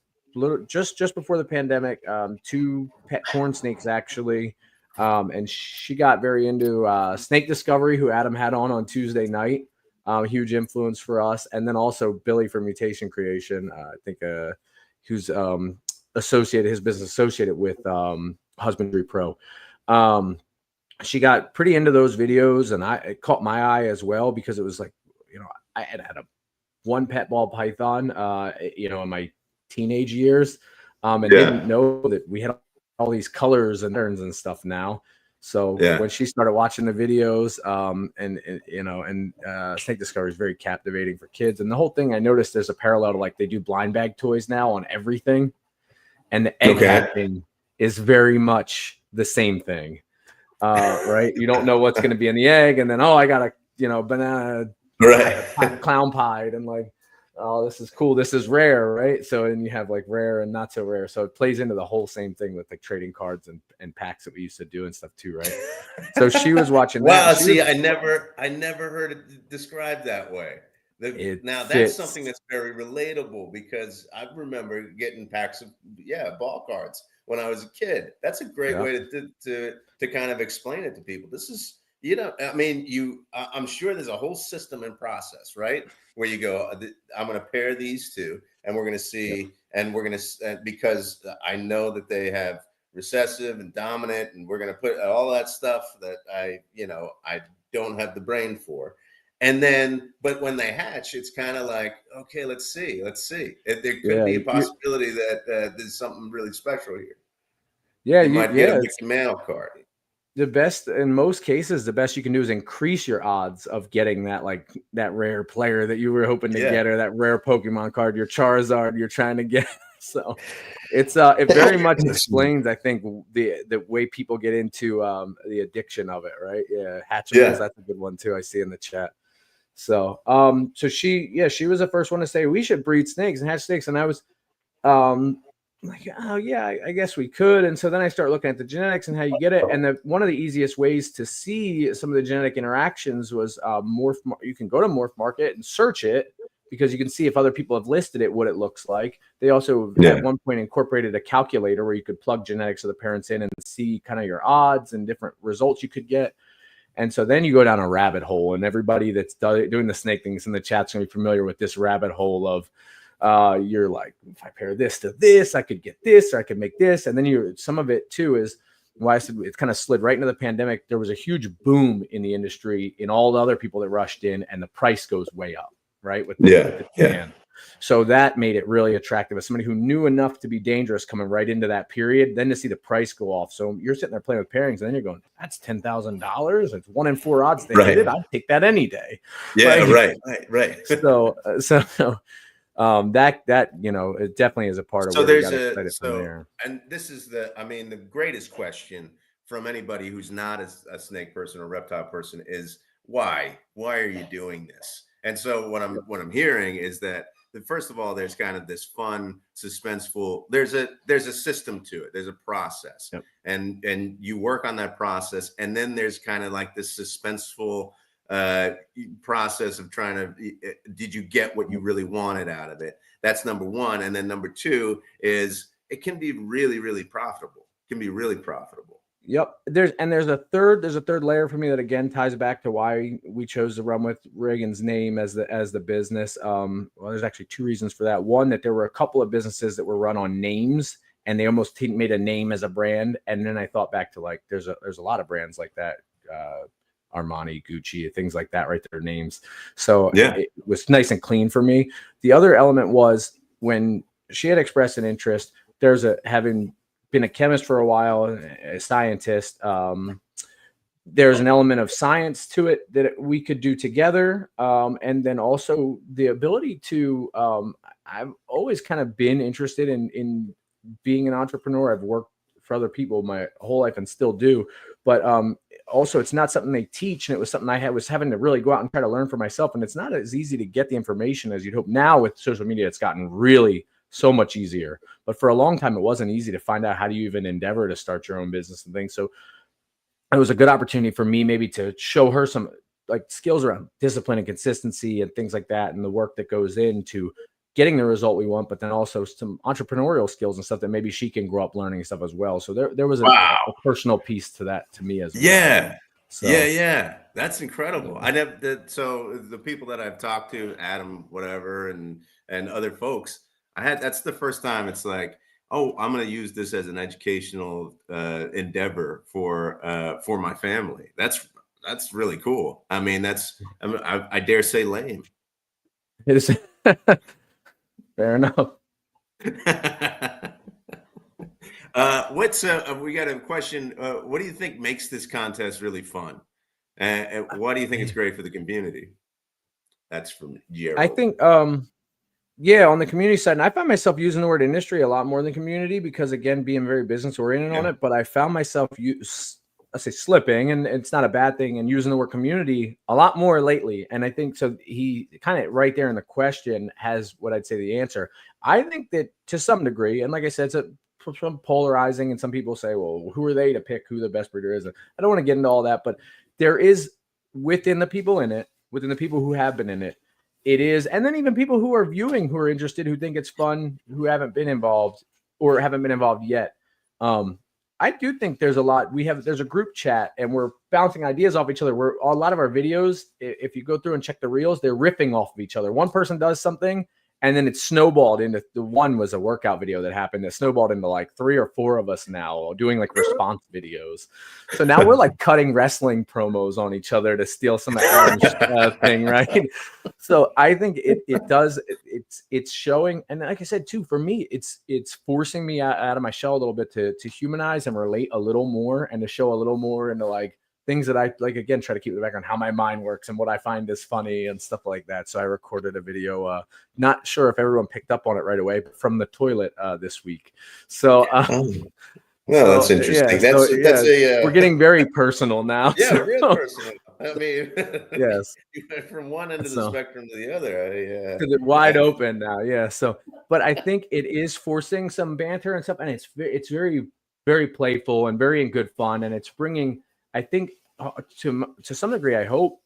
just before the pandemic. 2 pet corn snakes actually. And she got very into Snake Discovery, who Adam had on Tuesday night. Huge influence for us. And then also Billy from Mutation Creation, I think who's his business associated with Husbandry.pro. She got pretty into those videos, and it caught my eye as well because it was like, you know, I had one pet ball python, you know, in my teenage years, and didn't know that we had all these colors and patterns and stuff now. So when she started watching the videos, Snake Discovery is very captivating for kids. And the whole thing, I noticed there's a parallel to like they do blind bag toys now on everything. And the egg hatching is very much the same thing. Right? You don't know what's going to be in the egg. And then, I got a, banana clown pied and like, oh, this is cool. This is rare, right? So, and you have like rare and not so rare. So it plays into the whole same thing with like trading cards and packs that we used to do and stuff too, right? So she was watching. Wow, I never heard it described that way. That's something that's very relatable because I remember getting packs of ball cards when I was a kid. That's a great way to kind of explain it to people. This is, I mean, I'm sure there's a whole system and process, right? Where you go, I'm going to pair these two and we're going to see, and we're going to, because I know that they have recessive and dominant, and we're going to put all that stuff that I don't have the brain for. And then, but when they hatch, it's kind of like, okay, let's see. There could be a possibility that there's something really special here. Yeah. You might get a Mickey Mouse card. The best, in most cases, the best you can do is increase your odds of getting that rare player that you were hoping to get, or that rare Pokemon card, your Charizard you're trying to get. So it very much explains, I think, the way people get into the addiction of it, right? Yeah, Hatchimables, that's a good one too. I see in the chat. So so she was the first one to say we should breed snakes and hatch snakes, and I was like, oh yeah, I guess we could. And so then I start looking at the genetics and how you get it. And one of the easiest ways to see some of the genetic interactions was you can go to Morph Market and search it, because you can see if other people have listed it, what it looks like. They also at one point incorporated a calculator where you could plug genetics of the parents in and see kind of your odds and different results you could get. And so then you go down a rabbit hole, and everybody that's doing the snake things in the chat's going to be familiar with this rabbit hole of, you're like, if I pair this to this, I could get this, or I could make this. And then some of it too is why I said it's kind of slid right into the pandemic. There was a huge boom in the industry in all the other people that rushed in, and the price goes way up, right? With the demand. So that made it really attractive as somebody who knew enough to be dangerous coming right into that period, then to see the price go off. So you're sitting there playing with pairings, and then you're going, that's $10,000. It's 1 in 4 odds they hit it. I'd take that any day. Yeah, right. So that you know, it definitely is a part of. So where there's and this is the greatest question from anybody who's not a snake person or reptile person is why are you doing this? And so what I'm hearing is that first of all, there's kind of this fun, suspenseful. There's a system to it. There's a process, and you work on that process, and then there's kind of like this suspenseful process of trying to. Did you get what you really wanted out of it? That's number one, and then number two is it can be really, really profitable. It can be really profitable. Yep. There's a third layer for me that again ties back to why we chose to run with Reagan's name as the business. Well, there's actually two reasons for that. One, that there were a couple of businesses that were run on names and they almost made a name as a brand. And then I thought back to like, there's a lot of brands like that, Armani, Gucci, things like that, right? Their names. So it was nice and clean for me. The other element was when she had expressed an interest, having been a chemist for a while, a scientist. There's an element of science to it that we could do together. And then also the ability to, I've always kind of been interested in being an entrepreneur. I've worked for other people my whole life and still do, but also it's not something they teach. And it was something I was having to really go out and try to learn for myself. And it's not as easy to get the information as you'd hope. Now with social media, it's gotten really so much easier, but for a long time, it wasn't easy to find out how do you even endeavor to start your own business and things. So it was a good opportunity for me maybe to show her some like skills around discipline and consistency and things like that, and the work that goes into getting the result we want, but then also some entrepreneurial skills and stuff that maybe she can grow up learning and stuff as well. So there was a personal piece to that to me as well. Yeah. So. Yeah. That's incredible. So the people that I've talked to, Adam, whatever, and other folks, that's the first time it's like, oh, I'm going to use this as an educational endeavor for my family. That's really cool. I mean, I dare say lame. It is fair enough. We got a question. What do you think makes this contest really fun? And why do you think it's great for the community? That's from Jerry. I think, on the community side, and I found myself using the word industry a lot more than community because, again, being very business oriented on it, but I found myself slipping, and it's not a bad thing, and using the word community a lot more lately. And I think so he kind of right there in the question has what I'd say the answer. I think that to some degree, and like I said, it's some polarizing, and some people say, well, who are they to pick who the best breeder is? I don't want to get into all that, but there is within the people in it, within the people who have been in it, it is, and then even people who are viewing, who are interested, who think it's fun, who haven't been involved or haven't been involved yet. I do think there's a lot. There's a group chat, and we're bouncing ideas off each other. A lot of our videos, if you go through and check the reels, they're riffing off of each other. One person does something, and then it snowballed into the one was a workout video that happened that snowballed into like 3 or 4 of us now doing like response videos. So now we're like cutting wrestling promos on each other to steal some of Adam's thing, right? So I think it's showing, and like I said too, for me, it's forcing me out of my shell a little bit to humanize and relate a little more, and to show a little more into like things that I like, again, try to keep the back on how my mind works and what I find is funny and stuff like that. So I recorded a video, not sure if everyone picked up on it right away, but from the toilet this week. So, that's interesting. We're getting very personal now. Yeah, real personal. I mean, yes, you went from one end of the spectrum to the other. Because it's wide open now. Yeah. So, but I think it is forcing some banter and stuff, and it's very, very playful and very in good fun, and it's bringing, I think, to some degree, I hope,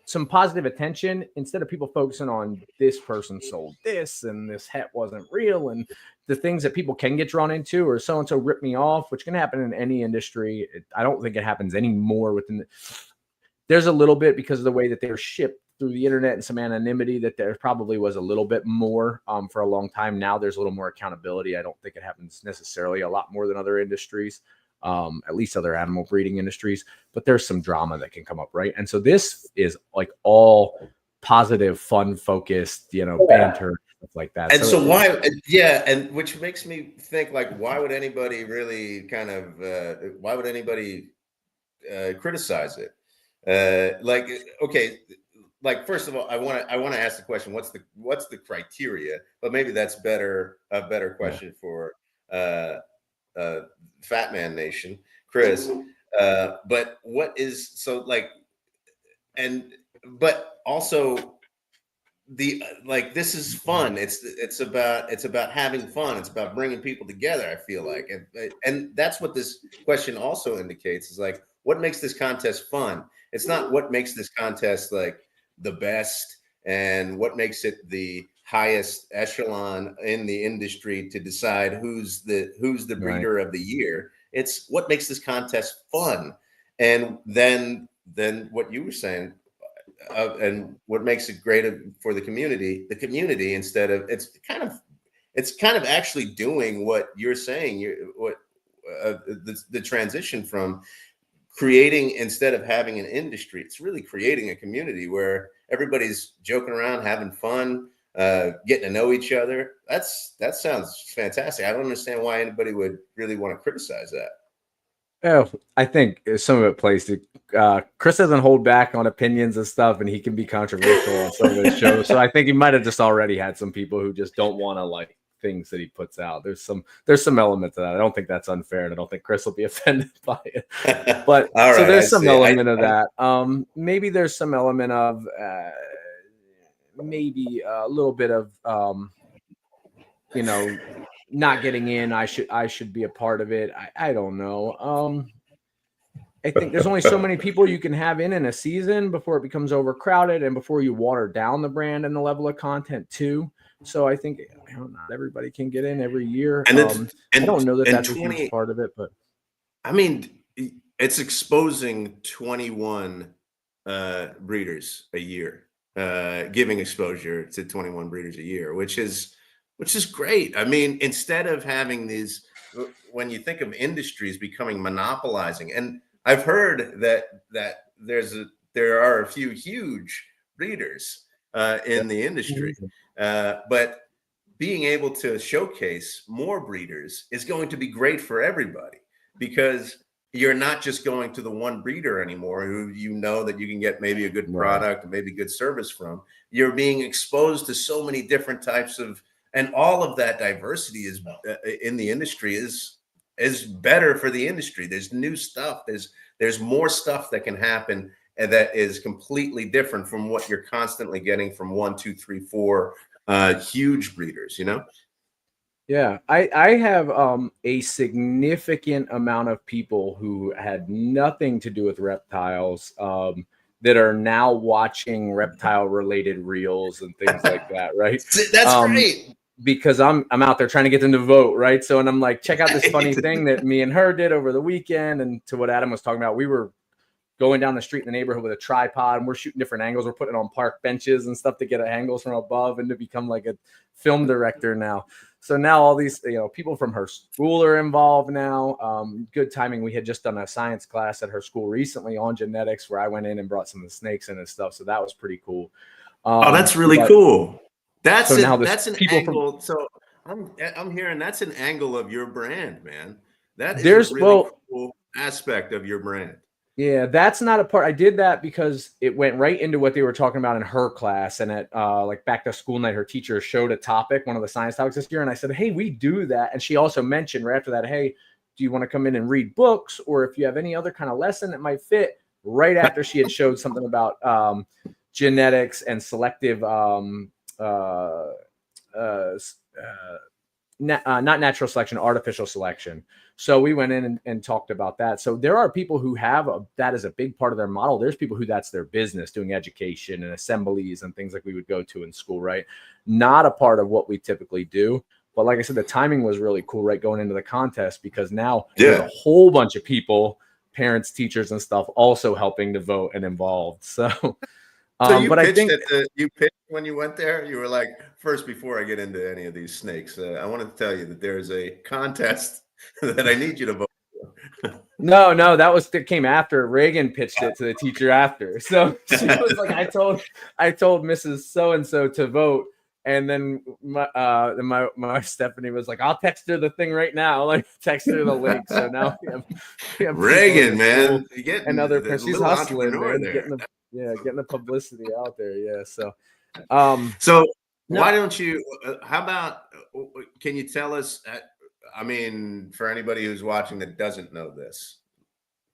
some positive attention instead of people focusing on this person sold this and this hat wasn't real and the things that people can get drawn into, or so-and-so ripped me off, which can happen in any industry. I don't think it happens anymore there's a little bit because of the way that they're shipped through the internet and some anonymity that there probably was a little bit more for a long time. Now there's a little more accountability. I don't think it happens necessarily a lot more than other industries. At least other animal breeding industries, but there's some drama that can come up, right? And so this is like all positive, fun focused, banter, stuff like that. And so why, and which makes me think, like, why would anybody really why would anybody criticize it? Like, okay, like, first of all, I want to ask the question, what's the criteria? But maybe that's a better question for Fat Man Nation, Chris. But what is, so like, but also, this is fun. It's about having fun. It's about bringing people together, I feel like. And that's what this question also indicates, is like, what makes this contest fun? It's not what makes this contest like the best and what makes it the highest echelon in the industry to decide who's the breeder of the year. It's what makes this contest fun. And then what you were saying, and what makes it great for the community, instead of, it's kind of actually doing what you're saying, the transition from creating, instead of having an industry, it's really creating a community where everybody's joking around, having fun, getting to know each other. That sounds fantastic. I don't understand why anybody would really want to criticize that. Oh, I think some of it plays to Chris doesn't hold back on opinions and stuff, and he can be controversial on some of his shows. So I think he might have just already had some people who just don't want to like things that he puts out. There's some element to that. I don't think that's unfair, and I don't think Chris will be offended by it. But right, so there's some element of that. Maybe there's some element of maybe a little bit of not getting in. I should be a part of it. I don't know. I think there's only so many people you can have in a season before it becomes overcrowded and before you water down the brand and the level of content too. So I think not everybody can get in every year. And I don't know that that's a huge part of it, but I mean, it's exposing 21 breeders a year, giving exposure to 21 breeders a year, which is great. I mean, instead of having these, when you think of industries becoming monopolizing, and I've heard that there are a few huge breeders in the industry, but being able to showcase more breeders is going to be great for everybody, because you're not just going to the one breeder anymore who that you can get maybe a good product, maybe good service from. You're being exposed to so many different types of, and all of that diversity is in the industry is better for the industry. There's new stuff. There's more stuff that can happen, and that is completely different from what you're constantly getting from 1, 2, 3, 4 huge breeders. Yeah, I have a significant amount of people who had nothing to do with reptiles that are now watching reptile related reels and things like that, right? That's great. Because I'm out there trying to get them to vote, right? So, and I'm like, check out this funny thing that me and her did over the weekend. And to what Adam was talking about, we were going down the street in the neighborhood with a tripod, and we're shooting different angles. We're putting it on park benches and stuff to get angles from above and to become like a film director now. So now all these, people from her school are involved now. Good timing. We had just done a science class at her school recently on genetics, where I went in and brought some of the snakes in and stuff. So that was pretty cool. That's really cool. That's an angle. So I'm hearing that's an angle of your brand, man. That is a really cool aspect of your brand. Yeah, that's not a part. I did that because it went right into what they were talking about in her class. And at like back to school night, her teacher showed a topic, one of the science topics this year. And I said, hey, we do that. And she also mentioned right after that, hey, do you want to come in and read books? Or if you have any other kind of lesson that might fit, right after she had showed something about genetics and selective not natural selection, artificial selection. So we went in and talked about that. So there are people who have that as a big part of their model. There's people who that's their business, doing education and assemblies and things like we would go to in school, right? Not a part of what we typically do. But like I said, the timing was really cool, right? Going into the contest, because now there's a whole bunch of people, parents, teachers, and stuff also helping to vote and involved. So but I think you pitched when you went there, you were like, first, before I get into any of these snakes, I want to tell you that there's a contest that I need you to vote No, that came after Reagan pitched it to the teacher after. So she was like, I told Mrs. So-and-so to vote. And then my wife Stephanie was like, I'll text her the thing right now. Like text her the link. So now we have Reagan, man, you getting and other the she's little hustling, entrepreneur man, there. getting the publicity out there. Yeah. So why don't you, how about, can you tell us, I mean, for anybody who's watching that doesn't know this,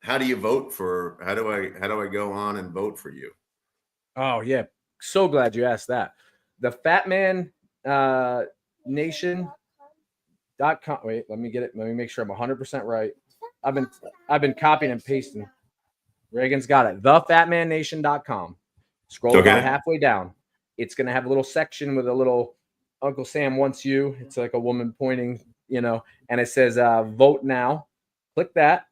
how do you vote for, how do I go on and vote for you? Oh yeah. So glad you asked that. The Fatman Nation.com. Wait, let me get it. Let me make sure I'm 100% right. I've been copying and pasting. Reagan's got it. Thefatmannation.com. Scroll about halfway down. It's going to have a little section with a little Uncle Sam wants you. It's like a woman pointing, and it says vote now. Click that.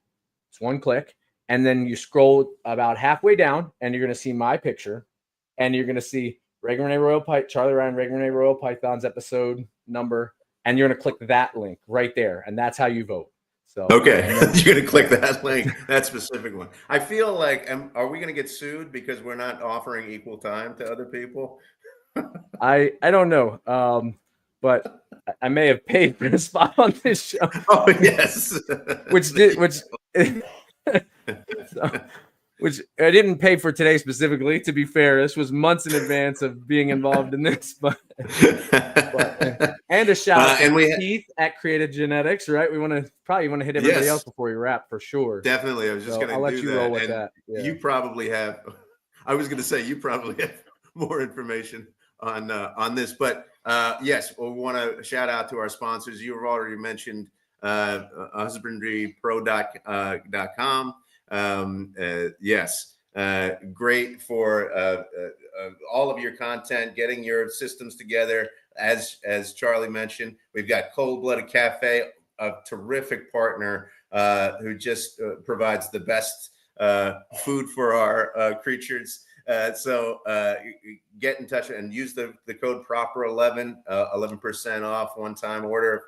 It's one click. And then you scroll about halfway down and you're going to see my picture and you're going to see Reagan Renee Royal Charlie Ryan, Reagan Renee Royal Pythons episode number. And you're going to click that link right there. And that's how you vote. So okay, you're going to click that link, that specific one. I feel like, are we going to get sued because we're not offering equal time to other people? I don't know, but I may have paid for a spot on this show. Oh yes, which I didn't pay for today specifically. To be fair, this was months in advance of being involved in this. But and a shout out to Keith at Kreative Genetics, right? We probably want to hit everybody else before we wrap for sure. Definitely, I was just going to. I'll let you roll with that. Yeah. You probably have. I was going to say you probably have more information on this, but yes, we want to shout out to our sponsors. You've already mentioned husbandrypro.com. Yes, great for all of your content, getting your systems together. As Charlie mentioned, we've got Cold Blooded Cafe, a terrific partner who just provides the best food for our creatures. So get in touch and use the code proper11, 11% off one-time order.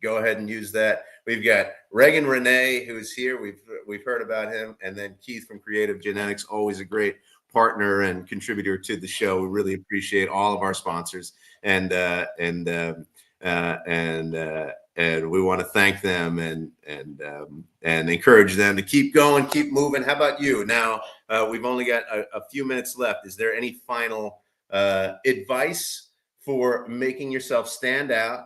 Go ahead and use that. We've got Reagan Renee, who's here. We've heard about him, and then Keith from Kreative Genetics, always a great partner and contributor to the show. We really appreciate all of our sponsors, and we want to thank them and encourage them to keep going, keep moving. How about you? Now we've only got a few minutes left. Is there any final advice for making yourself stand out,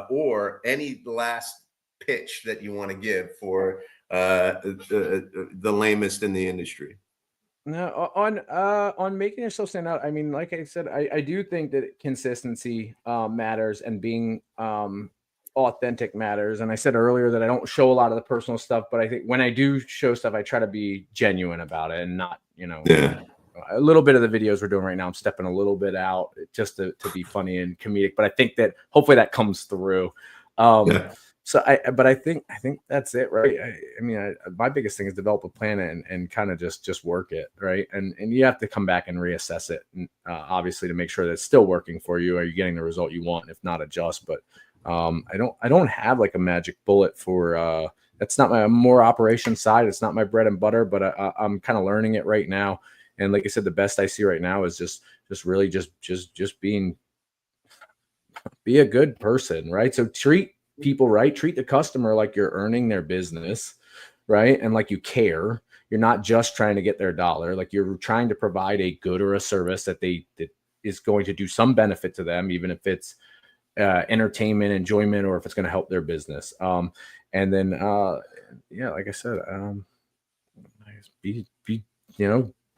or any last pitch that you want to give for the lamest in the industry? No, on making yourself stand out. I mean, like I said, I do think that consistency matters, and being authentic matters. And I said earlier that I don't show a lot of the personal stuff, but I think when I do show stuff, I try to be genuine about it and not, a little bit of the videos we're doing right now, I'm stepping a little bit out just to be funny and comedic. But I think that hopefully that comes through. So I think that's it, right? I mean, my biggest thing is develop a plan and kind of just work it, right? And you have to come back and reassess it, and, obviously, to make sure that it's still working for you. Are you getting the result you want? If not, adjust. But I don't have like a magic bullet for. That's not my more operation side. It's not my bread and butter. But I'm kind of learning it right now. And like I said, the best I see right now is just really just be a good person, right? So treat people right, treat the customer like you're earning their business, right? And like you care. You're not just trying to get their dollar. Like you're trying to provide a good or a service that is going to do some benefit to them, even if it's entertainment, enjoyment, or if it's going to help their business. And then like I said, be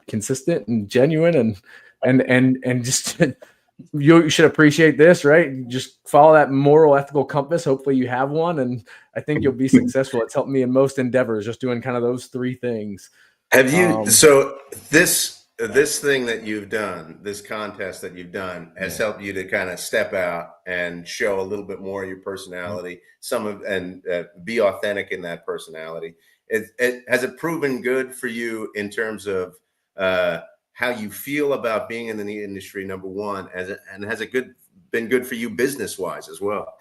consistent and genuine, and just you should appreciate this, right? Just follow that moral, ethical compass. Hopefully you have one, and I think you'll be successful. It's helped me in most endeavors, just doing kind of those three things. Have you so this thing that you've done, this contest that you've done, has helped you to kind of step out and show a little bit more of your personality, and be authentic in that personality. Has it proven good for you in terms of how you feel about being in the industry, number one, and has it been good for you business wise as well?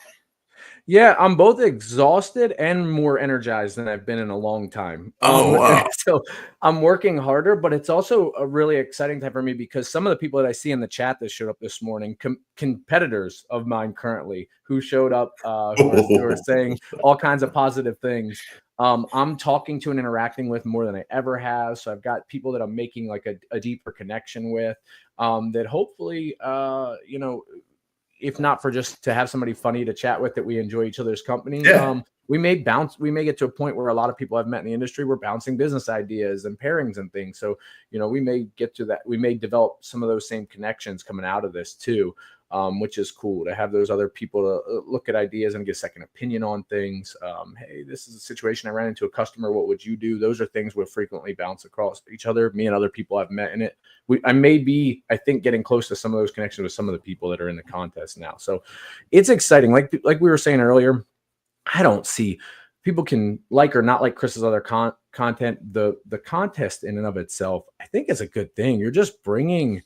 Yeah, I'm both exhausted and more energized than I've been in a long time. Oh, wow. So I'm working harder, but it's also a really exciting time for me because some of the people that I see in the chat that showed up this morning, competitors of mine currently who showed up, who are saying all kinds of positive things. I'm talking to and interacting with more than I ever have. So I've got people that I'm making like a deeper connection with, that hopefully, if not for just to have somebody funny to chat with, that we enjoy each other's company. Yeah. We may get to a point where a lot of people I've met in the industry, we're bouncing business ideas and pairings and things. So, we may get to that. We may develop some of those same connections coming out of this too, which is cool to have those other people to look at ideas and get a second opinion on things. Hey, this is a situation I ran into a customer. What would you do? Those are things we'll frequently bounce across each other, me and other people I've met in it. I may be, I think, getting close to some of those connections with some of the people that are in the contest now. So it's exciting. Like we were saying earlier, I don't see people can like or not like Chris's other content. The contest in and of itself, I think, is a good thing. You're just bringing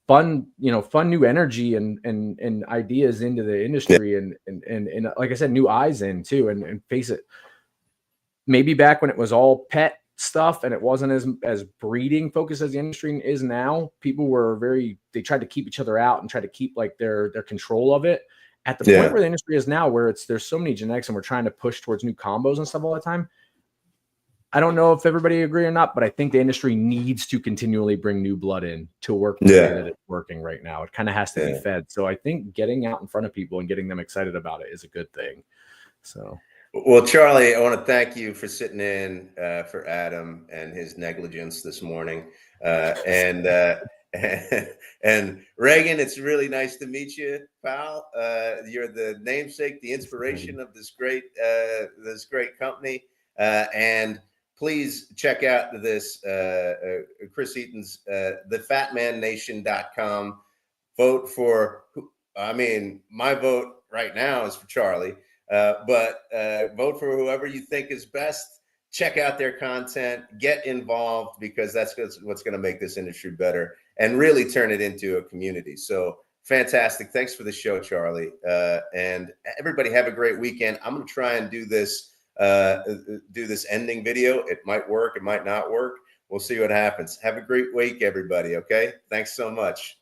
fun new energy and ideas into the industry, and like I said, new eyes in too. And face it, maybe back when it was all pet stuff and it wasn't as breeding focused as the industry is now, people were they tried to keep each other out and try to keep like their control of it. At the point where the industry is now, where there's so many genetics and we're trying to push towards new combos and stuff all the time, I don't know if everybody agree or not, but I think the industry needs to continually bring new blood in to work the way that it's working right now. It kind of has to be fed. So I think getting out in front of people and getting them excited about it is a good thing. So. Well, Charlie, I want to thank you for sitting in for Adam and his negligence this morning. And Reagan, it's really nice to meet you, pal. You're the namesake, the inspiration of this great company. And please check out this Chris Eaton's thefatmannation.com. Vote for, my vote right now is for Charlie. But vote for whoever you think is best. Check out their content, get involved, because that's what's going to make this industry better and really turn it into a community. So fantastic. Thanks for the show, Charlie. And everybody have a great weekend. I'm going to try and do this ending video. It might work. It might not work. We'll see what happens. Have a great week, everybody. Okay. Thanks so much.